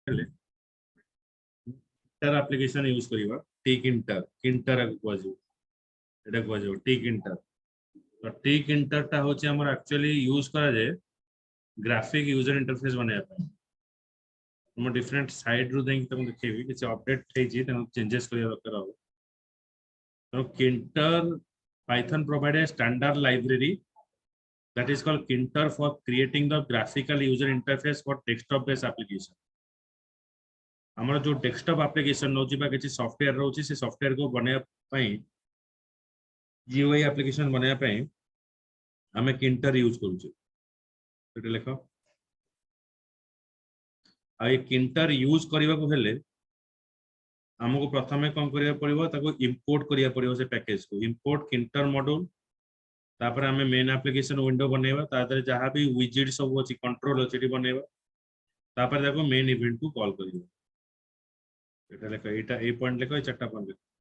inter application use करिवा टिक inter inter Kojo एटा Kojo टिक inter तो टिक inter टा होची हमर एक्चुअली यूज करा जाय ग्राफिक यूजर इंटरफेस बनाया पे हम डिफरेंट साइड रू देंगे तुम देखेबी कि अपडेट થઈ જી તેનો ચેન્जेस କରିବା ଦରକାର ହବ तो Kinter Python provide a standard library that is called Kinter for creating the graphical user interface for desktop based application हमर जो डेस्कटॉप एप्लिकेशन नोची बा किछि सॉफ्टवेयर रहउची से सॉफ्टवेयर को बनाया पई जीयूआई एप्लिकेशन बनाया पई हमें Kinter यूज करूची एटा लेखो आ ये Kinter यूज करबा को हेले हमको प्रथमे कौन करिया पड़िबो ताको इंपोर्ट करिया पड़िबो से पैकेज को इंपोर्ट Kinter मॉड्यूल तापर हमें मेन एप्लिकेशन विंडो बनेबा तादरे जहां भी विजेट सब अछि कंट्रोल अछि बनेबा तापर देखो मेन इवेंट को कॉल करियो एटा लेखो एटा ए point लेखो A चारटा point लेखो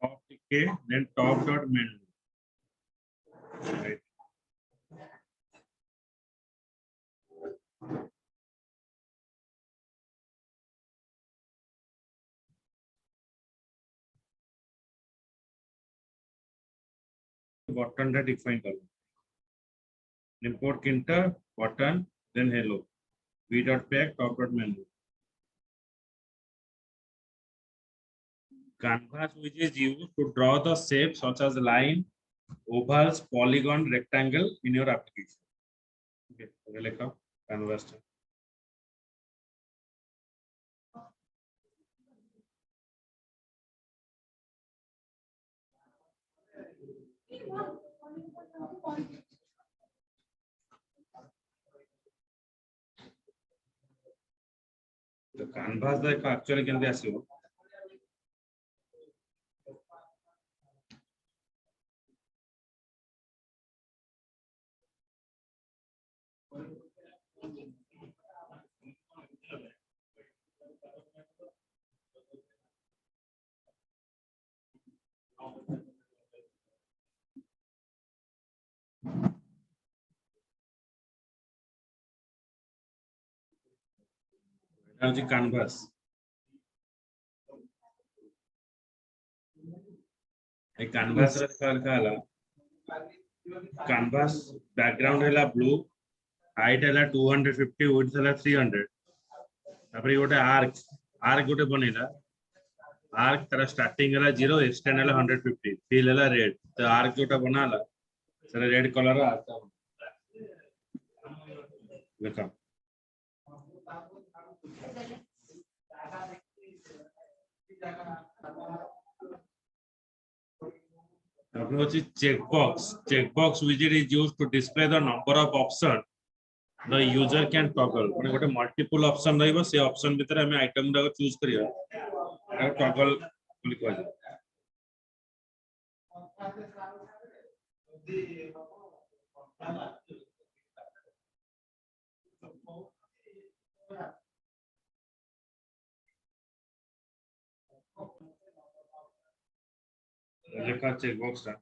top k then top dot main right button that define करो import Kinter button then hello v dot pack top dot menu canvas which is used to draw the shapes such as line ovals polygon rectangle in your application okay so lekha canvas तो canvas देखो actually केमते आसीबो canvas ए canvas रे कहला canvas background हैला blue height हैला 250 width हैला 300 तापर गोटे arc गोटे बनेला आर्क तार स्टार्टिंग हैला 0 एक्सटेंड हैला 150 फिल हैला रेड तो आर्क जोटा बनाला सेरा रेड कलर आर्क देखो checkbox widget is used to display the number of options the user can toggle माने गोटे मल्टीपल ऑप्शन रहइबो से ऑप्शन भीतर हमें आइटम दा चूज करियो टॉगल बोली कहै लेखा चेकबॉक्स टा